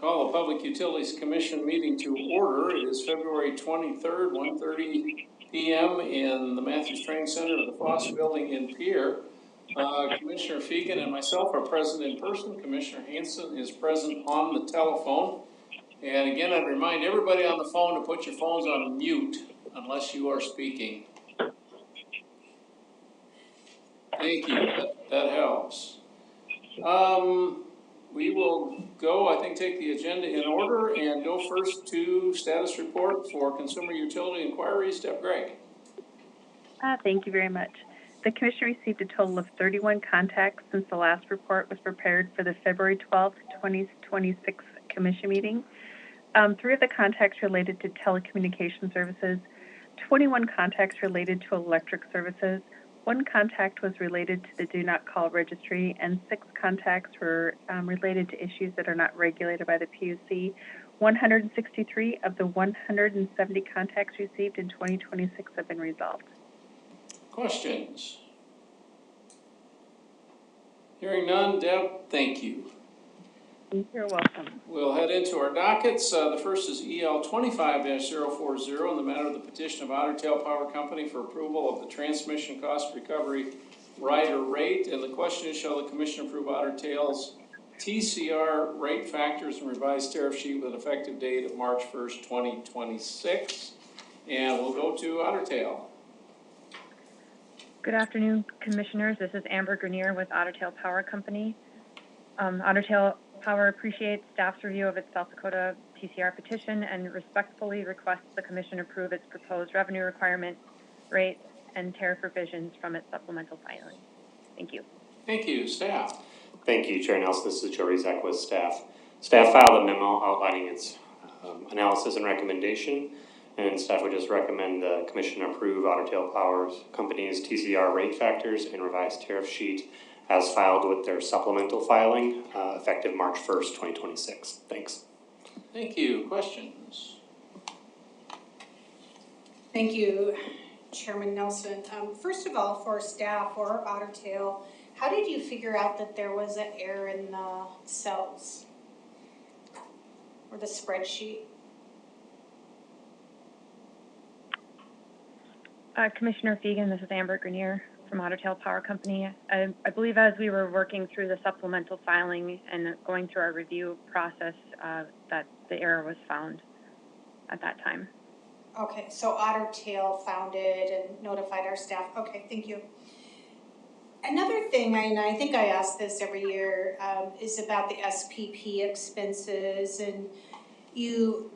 Call the Public Utilities Commission meeting to order. It is February 23rd, 1:30 p.m. in the Matthews Training Center of the Foss Building in Pierre. Commissioner Fegan and myself are present in person. Commissioner Hanson is present on the telephone. And again, I'd remind everybody on the phone to put your phones on mute unless you are speaking. Thank you, that helps. We will go, I think, take the agenda in order and go first to status report for consumer utility inquiries. Deb Gregg. Thank you very much. The Commission received a total of 31 contacts since the last report was prepared for the February 12th, 2026 Commission meeting. 3 of the contacts related to telecommunication services, 21 contacts related to electric services, 1 contact was related to the Do Not Call registry, and 6 contacts were related to issues that are not regulated by the PUC. 163 of the 170 contacts received in 2026 have been resolved. Questions? Hearing none, Deb, thank you. You're welcome. We'll head into our dockets. The first is EL 25-040 in the matter of the petition of Otter Tail Power Company for approval of the transmission cost recovery rider rate. And the question is, shall the Commission approve Otter Tail's TCR rate factors and revised tariff sheet with an effective date of March 1st, 2026? And we'll go to Otter Tail. Good afternoon, Commissioners. This is Amber Grenier with Otter Tail Power Company. Otter Tail Power appreciates staff's review of its South Dakota TCR petition and respectfully requests the Commission approve its proposed revenue requirement, rates, and tariff revisions from its supplemental filing. Thank you. Thank you. Staff. Thank you, Chair Nelson. This is Joe Rizek with staff. Staff filed a memo outlining its analysis and recommendation, and staff would just recommend the Commission approve Otter Tail Power Company's TCR rate factors and revised tariff sheet as filed with their supplemental filing, effective March 1st, 2026. Thanks. Thank you. Questions? Thank you, Chairman Nelson. First of all, for staff or Otter Tail, how did you figure out that there was an error in the cells or the spreadsheet? Commissioner Fegan, this is Amber Grenier from Otter Tail Power Company. I believe as we were working through the supplemental filing and going through our review process, that the error was found at that time. Okay, so Otter Tail found it and notified our staff. Okay, thank you. Another thing, and I think I ask this every year, is about the SPP expenses, and you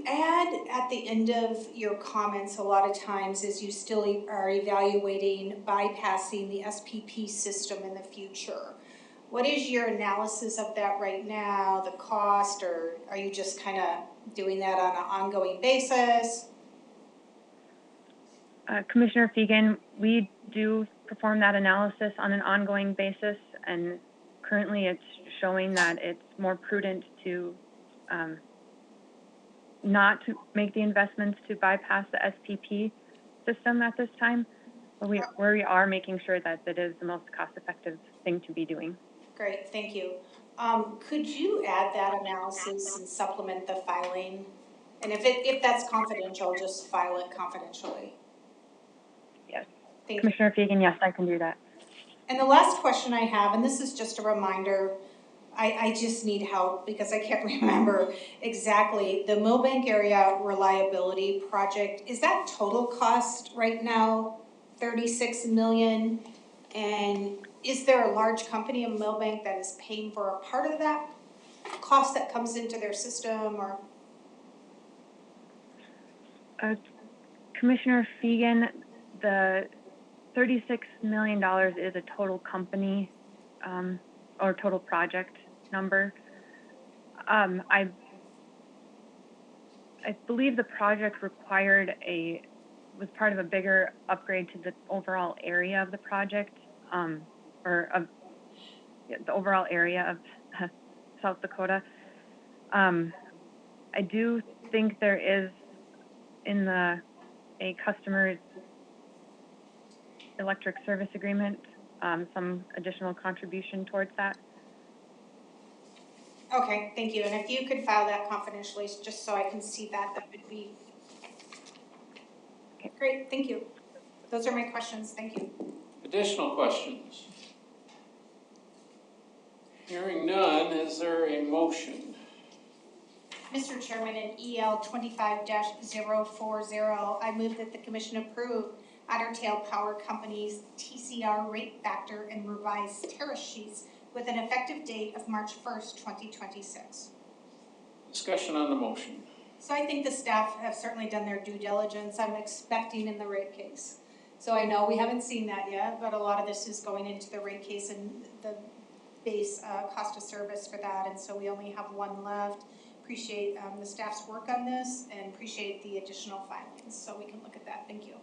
add at the end of your comments a lot of times as you still are evaluating bypassing the SPP system in the future. What is your analysis of that right now, the cost, or are you just kind of doing that on an ongoing basis? Commissioner Fegan, we do perform that analysis on an ongoing basis, and currently it's showing that it's more prudent to not to make the investments to bypass the SPP system at this time, but we are making sure that it is the most cost-effective thing to be doing. Great, thank you. Could you add that analysis and supplement the filing? And if that's confidential, just file it confidentially. Yes. Thank Commissioner Fegan, yes, I can do that. And the last question I have, and this is just a reminder, I just need help because I can't remember exactly. The Milbank Area Reliability Project, is that total cost right now $36 million? And is there a large company in Millbank that is paying for a part of that cost that comes into their system, or? Commissioner Fegan, the $36 million is a total company, or total project number. I believe the project was part of a bigger upgrade to the overall area of the project, the overall area of South Dakota. I do think there is in a customer's electric service agreement, some additional contribution towards that. Okay, thank you. And if you could file that confidentially, just so I can see that, that would be great. Thank you. Those are my questions. Thank you. Additional questions? Hearing none, is there a motion? Mr. Chairman, in EL 25-040, I move that the Commission approve Otter Tail Power Company's TCR rate factor and revised tariff sheets with an effective date of March 1st, 2026. Discussion on the motion. So I think the staff have certainly done their due diligence. I'm expecting in the rate case. So I know we haven't seen that yet, but a lot of this is going into the rate case and the base cost of service for that. And so we only have one left. Appreciate the staff's work on this and appreciate the additional filings. So we can look at that. Thank you.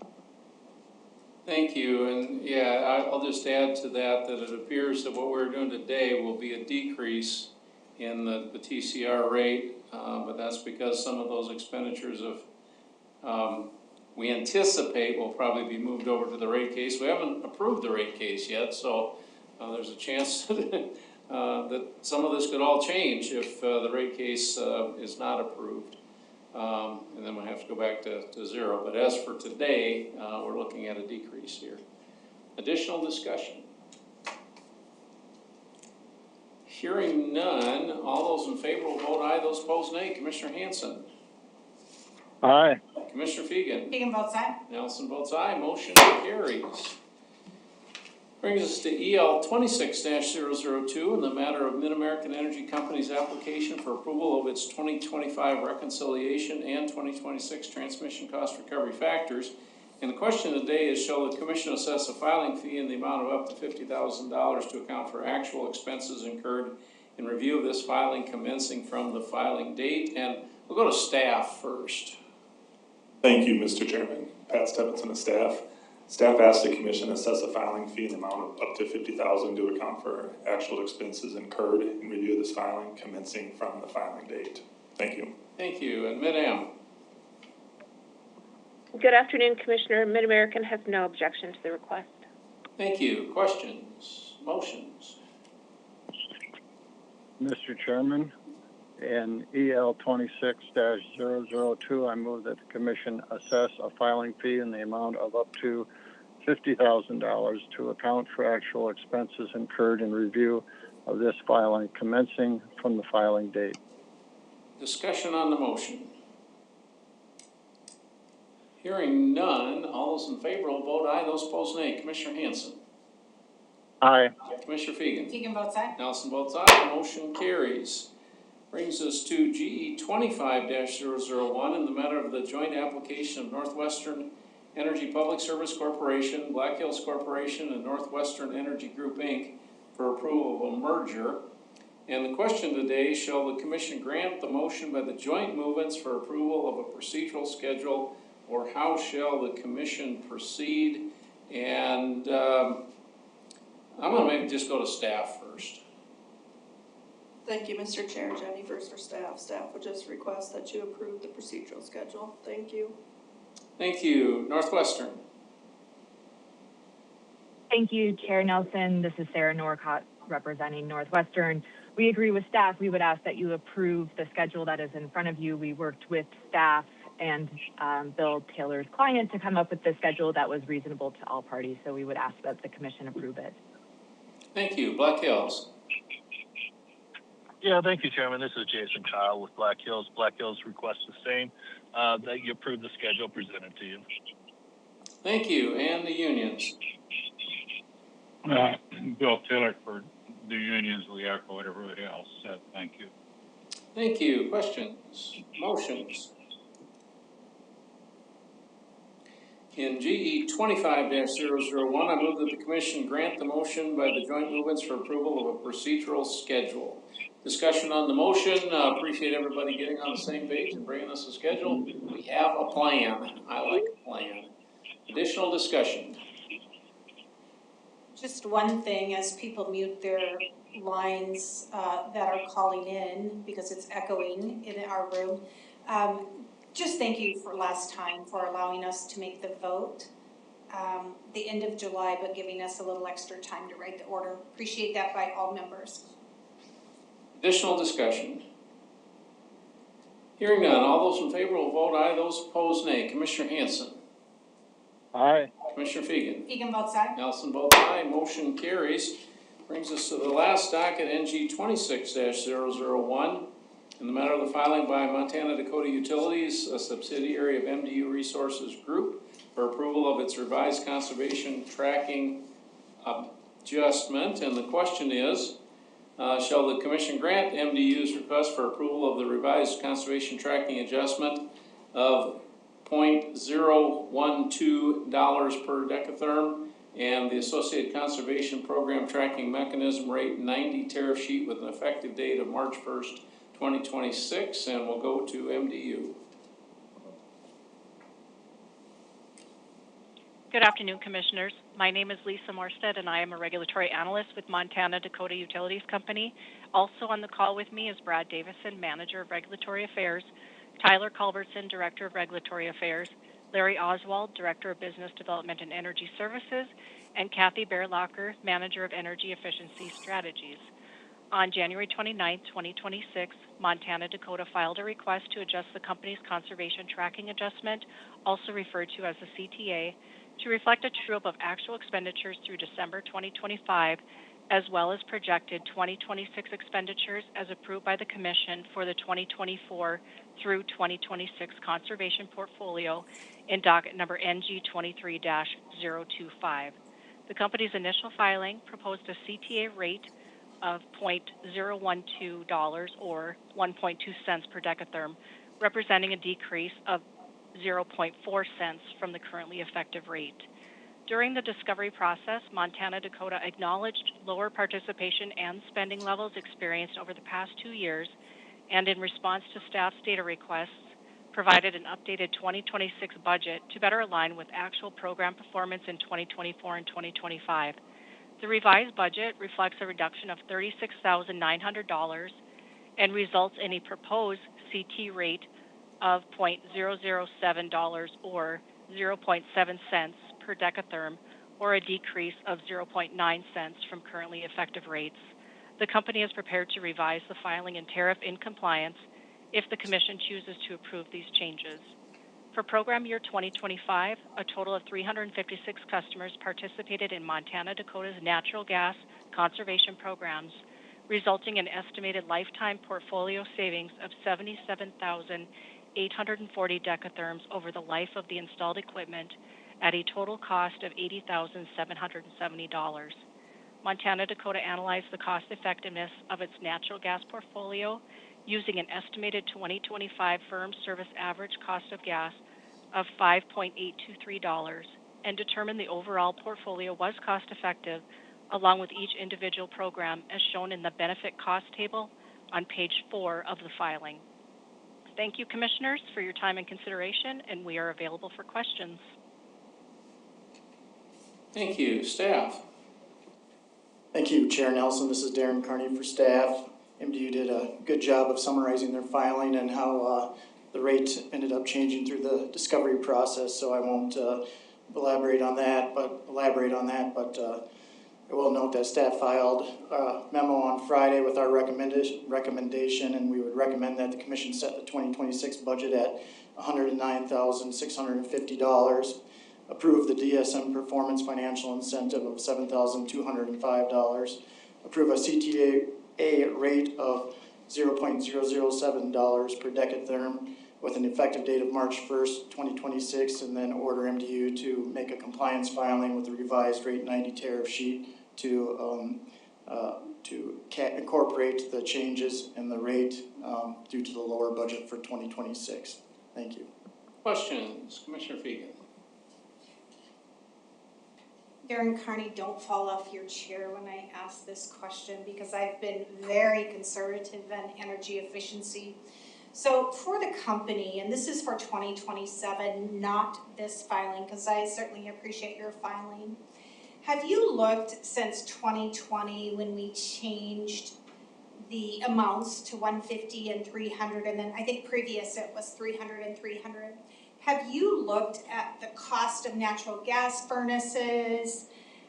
Thank you, and yeah, I'll just add to that it appears that what we're doing today will be a decrease in the TCR rate, but that's because some of those expenditures we anticipate will probably be moved over to the rate case. We haven't approved the rate case yet, so there's a chance that some of this could all change if the rate case is not approved. And then we'll have to go back to zero. But as for today, we're looking at a decrease here. Additional discussion? Hearing none, all those in favor will vote aye, those opposed nay. Commissioner Hanson? Aye. Commissioner Fegan? Fegan votes aye. Nelson votes aye, motion carries. Brings us to EL 26-002 in the matter of Mid-American Energy Company's application for approval of its 2025 reconciliation and 2026 transmission cost recovery factors. And the question today is, shall the Commission assess a filing fee in the amount of up to $50,000 to account for actual expenses incurred in review of this filing commencing from the filing date? And we'll go to staff first. Thank you, Mr. Chairman. Pat Stevenson of staff. Staff asked the Commission to assess a filing fee in the amount of up to $50,000 to account for actual expenses incurred in review of this filing commencing from the filing date. Thank you. Thank you. And Mid-Am? Good afternoon, Commissioner. Mid-American has no objection to the request. Thank you. Questions? Motions? Mr. Chairman, in EL 26-002, I move that the Commission assess a filing fee in the amount of up to $50,000 to account for actual expenses incurred in review of this filing commencing from the filing date. Discussion on the motion. Hearing none, all those in favor will vote aye, those opposed nay. Commissioner Hanson? Aye. Commissioner Fegan? Fegan votes aye. Nelson votes aye, motion carries. Brings us to GE 25-001 in the matter of the joint application of Northwestern Energy Public Service Corporation, Black Hills Corporation, and Northwestern Energy Group, Inc. for approval of a merger. And the question today, shall the Commission grant the motion by the joint movements for approval of a procedural schedule, or how shall the Commission proceed? And I'm going to maybe just go to staff first. Thank you, Mr. Chair. Jenny first for staff. Staff would just request that you approve the procedural schedule. Thank you. Thank you. Northwestern. Thank you, Chair Nelson. This is Sarah Norcott representing Northwestern. We agree with staff. We would ask that you approve the schedule that is in front of you. We worked with staff and Bill Taylor's client to come up with the schedule that was reasonable to all parties. So we would ask that the Commission approve it. Thank you. Black Hills. Yeah, thank you, Chairman. This is Jason Kyle with Black Hills. Black Hills requests the same, that you approve the schedule presented to you. Thank you. And the unions. Bill Taylor for the unions, we are for everybody else said. Thank you. Thank you. Questions? Motions? In GE 25-001, I move that the Commission grant the motion by the joint movements for approval of a procedural schedule. Discussion on the motion. Appreciate everybody getting on the same page and bringing us a schedule. We have a plan. I like a plan. Additional discussion. Just one thing, as people mute their lines that are calling in because it's echoing in our room. Just thank you for last time for allowing us to make the vote the end of July, but giving us a little extra time to write the order. Appreciate that by all members. Additional discussion. Hearing none, all those in favor will vote aye, those opposed nay. Commissioner Hanson. Aye. Commissioner Fegan. Fegan votes aye. Nelson votes aye, motion carries. Brings us to the last docket, NG 26-001. In the matter of the filing by Montana Dakota Utilities, a subsidiary of MDU Resources Group, for approval of its revised conservation tracking adjustment. And the question is, shall the Commission grant MDU's request for approval of the revised conservation tracking adjustment of $0.012 per decatherm and the Associated Conservation Program Tracking Mechanism Rate 90 tariff sheet with an effective date of March 1st, 2026, and we'll go to MDU. Good afternoon, Commissioners. My name is Lisa Morstead, and I am a regulatory analyst with Montana Dakota Utilities Company. Also on the call with me is Brad Davison, Manager of Regulatory Affairs, Tyler Culbertson, Director of Regulatory Affairs, Larry Oswald, Director of Business Development and Energy Services, and Kathy Bearlocker, Manager of Energy Efficiency Strategies. On January 29, 2026, Montana Dakota filed a request to adjust the company's conservation tracking adjustment, also referred to as the CTA, to reflect a true-up of actual expenditures through December 2025, as well as projected 2026 expenditures as approved by the Commission for the 2024 through 2026 conservation portfolio in docket number NG 23-025. The company's initial filing proposed a CTA rate of $0.012 or 1.2 cents per decatherm, representing a decrease of 0.4 cents from the currently effective rate. During the discovery process, Montana Dakota acknowledged lower participation and spending levels experienced over the past 2 years, and in response to staff's data requests, provided an updated 2026 budget to better align with actual program performance in 2024 and 2025. The revised budget reflects a reduction of $36,900 and results in a proposed CT rate of $0.007 or 0.7 cents per decatherm, or a decrease of 0.9 cents from currently effective rates. The company is prepared to revise the filing and tariff in compliance if the Commission chooses to approve these changes. For program year 2025, a total of 356 customers participated in Montana Dakota's natural gas conservation programs, resulting in estimated lifetime portfolio savings of 77,840 decatherms over the life of the installed equipment at a total cost of $80,770. Montana Dakota analyzed the cost effectiveness of its natural gas portfolio using an estimated 2025 firm service average cost of gas of $5.823 and determined the overall portfolio was cost effective along with each individual program as shown in the benefit cost table on page 4 of the filing. Thank you, Commissioners, for your time and consideration, and we are available for questions. Thank you. Staff. Thank you, Chair Nelson. This is Darren Carney for staff. MDU did a good job of summarizing their filing and how the rate ended up changing through the discovery process, so I won't elaborate on that, but I will note that staff filed a memo on Friday with our recommendation, and we would recommend that the Commission set the 2026 budget at $109,650, approve the DSM performance financial incentive of $7,205, approve a CTA rate of $0.007 per decatherm with an effective date of March 1st, 2026, and then order MDU to make a compliance filing with the revised rate 90 tariff sheet to incorporate the changes in the rate due to the lower budget for 2026. Thank you. Questions, Commissioner Fegan? Darren Carney, don't fall off your chair when I ask this question because I've been very conservative on energy efficiency. So for the company, and this is for 2027, not this filing, because I certainly appreciate your filing. Have you looked since 2020 when we changed the amounts to 150 and 300, and then I think previous it was 300 and 300? Have you looked at the cost of natural gas furnaces?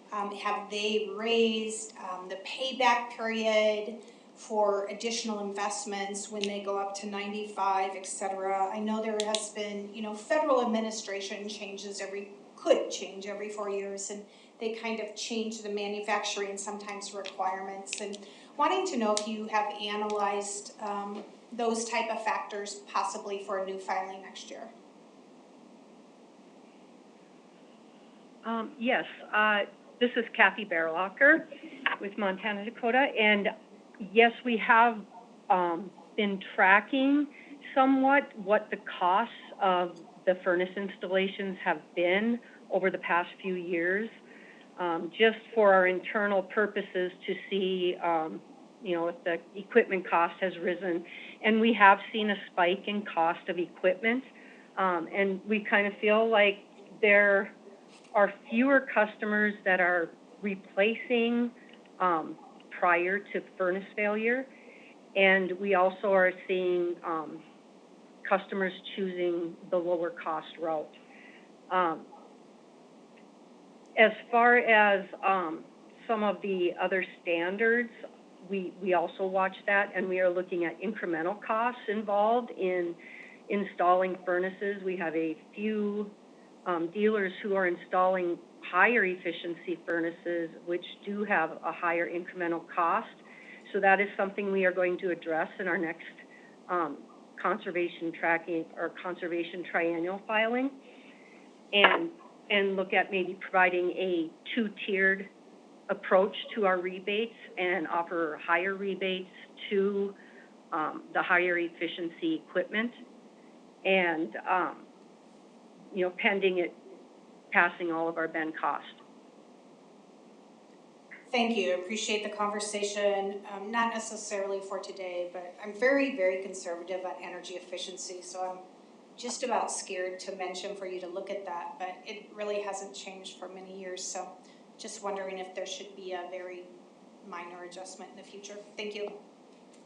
Have they raised the payback period for additional investments when they go up to 95, et cetera? I know there has been, federal administration could change every 4 years, and they kind of change the manufacturing and sometimes requirements. And wanting to know if you have analyzed those type of factors possibly for a new filing next year. Yes, this is Kathy Bearlocker with Montana Dakota, and yes, we have been tracking somewhat what the costs of the furnace installations have been over the past few years, just for our internal purposes to see, if the equipment cost has risen. And we have seen a spike in cost of equipment, and we kind of feel like there are fewer customers that are replacing prior to furnace failure, and we also are seeing customers choosing the lower cost route. As far as some of the other standards, we also watch that, and we are looking at incremental costs involved in installing furnaces. We have a few dealers who are installing higher efficiency furnaces, which do have a higher incremental cost. So that is something we are going to address in our next conservation tracking or conservation triennial filing, and look at maybe providing a two-tiered approach to our rebates and offer higher rebates to the higher efficiency equipment, and pending it passing all of our BEN cost. Thank you. I appreciate the conversation. Not necessarily for today, but I'm very, very conservative on energy efficiency, so I'm just about scared to mention for you to look at that, but it really hasn't changed for many years, so just wondering if there should be a very minor adjustment in the future. Thank you.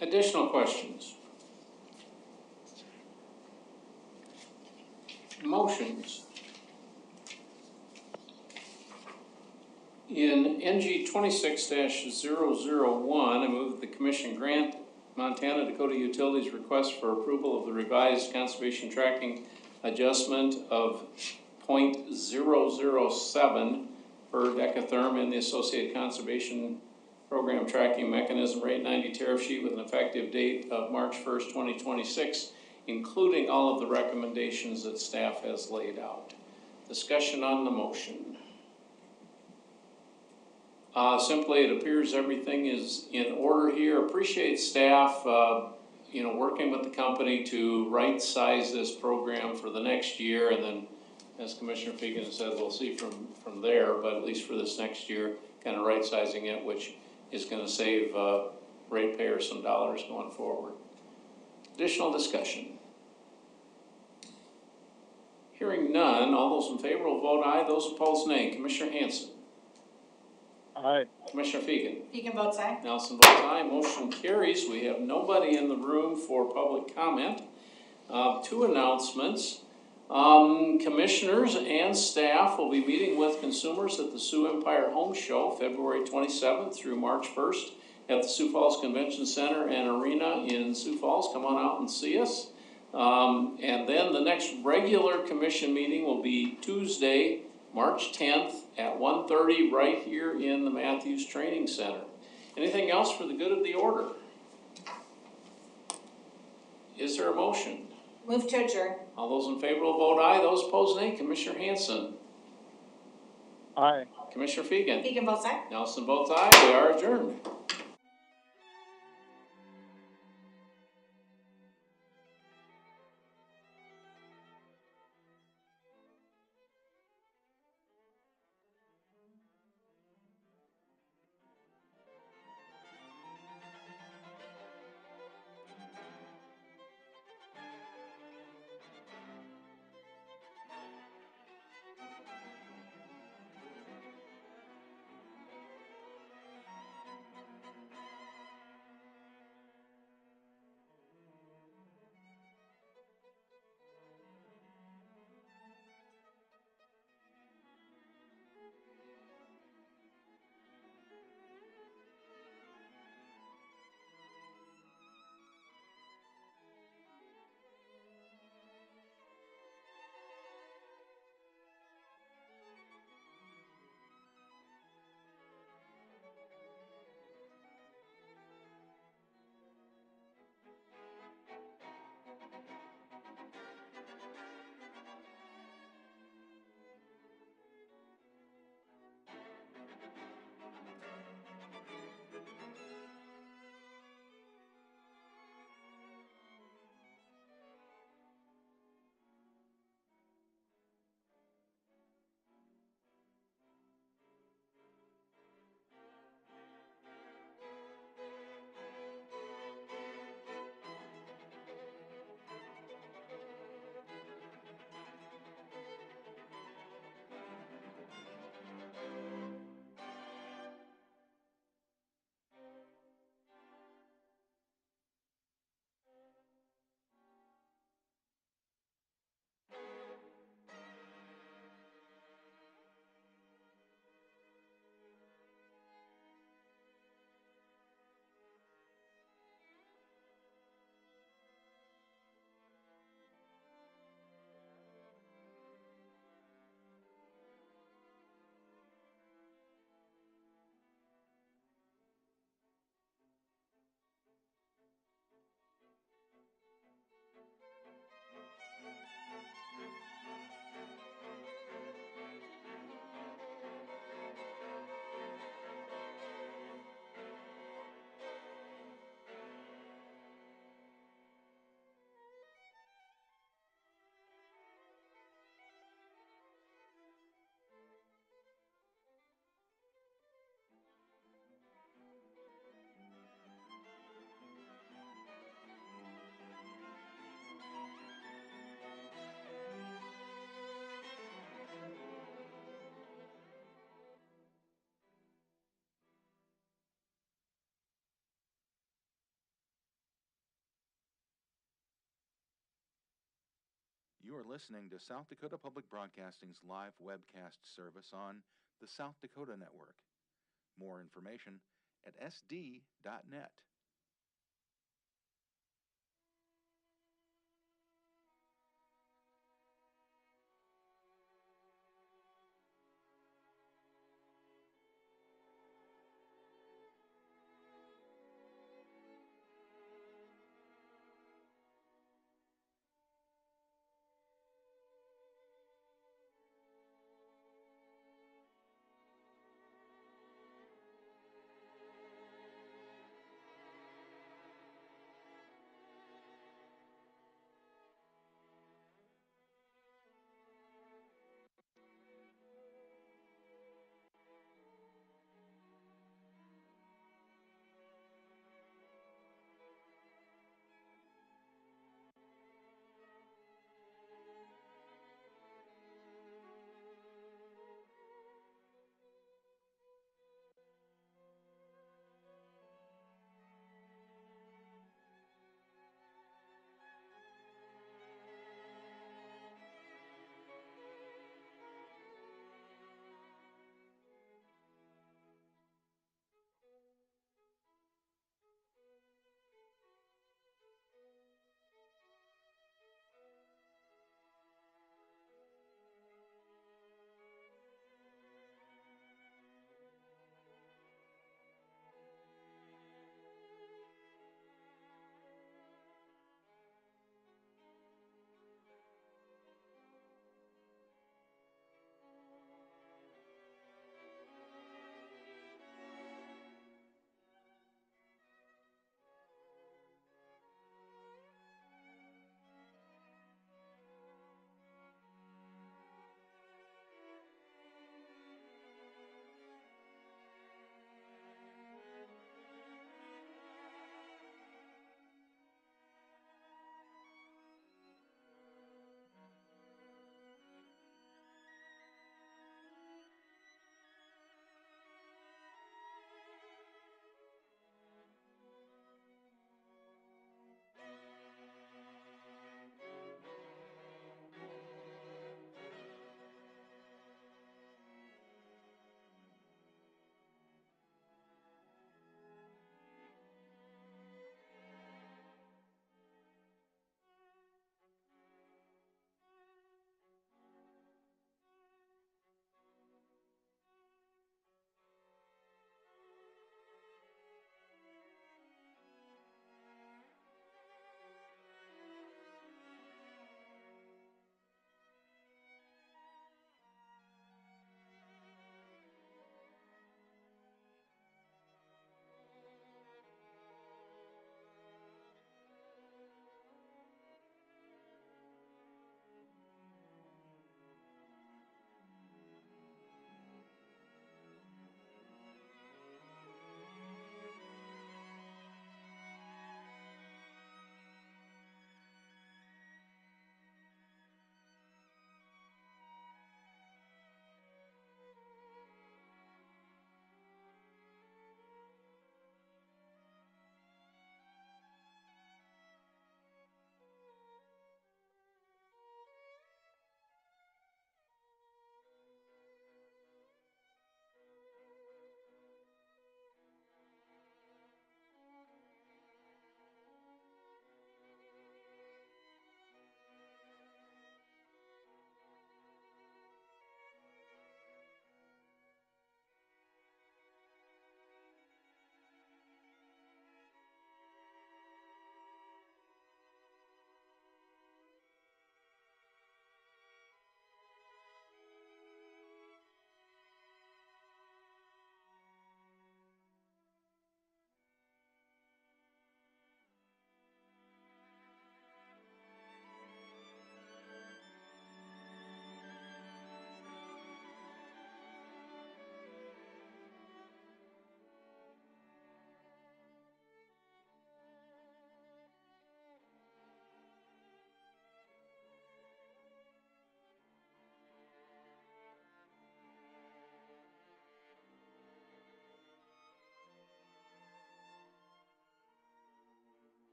Additional questions? Motions. In NG 26-001, I move that the Commission grant Montana Dakota Utilities request for approval of the revised conservation tracking adjustment of 0.007 per decatherm in the Associated Conservation Program Tracking Mechanism Rate 90 tariff sheet with an effective date of March 1st, 2026, including all of the recommendations that staff has laid out. Discussion on the motion. Simply, it appears everything is in order here. Appreciate staff, working with the company to right-size this program for the next year, and then, as Commissioner Fegan said, we'll see from there, but at least for this next year, kind of right-sizing it, which is going to save ratepayers some dollars going forward. Additional discussion. Hearing none, all those in favor will vote aye. Those opposed, nay. Commissioner Hanson. Aye. Commissioner Fegan. Fegan votes aye. Nelson votes aye. Motion carries. We have nobody in the room for public comment. Two announcements. Commissioners and staff will be meeting with consumers at the Sioux Empire Home Show February 27th through March 1st at the Sioux Falls Convention Center and Arena in Sioux Falls. Come on out and see us. And then the next regular commission meeting will be Tuesday, March 10th at 1:30 right here in the Matthews Training Center. Anything else for the good of the order? Is there a motion? Move to adjourn. All those in favor will vote aye. Those opposed, nay. Commissioner Hanson. Aye. Commissioner Fegan. Fegan votes aye. Nelson votes aye. We are adjourned. You are listening to South Dakota Public Broadcasting's live webcast service on the South Dakota Network. More information at sd.net.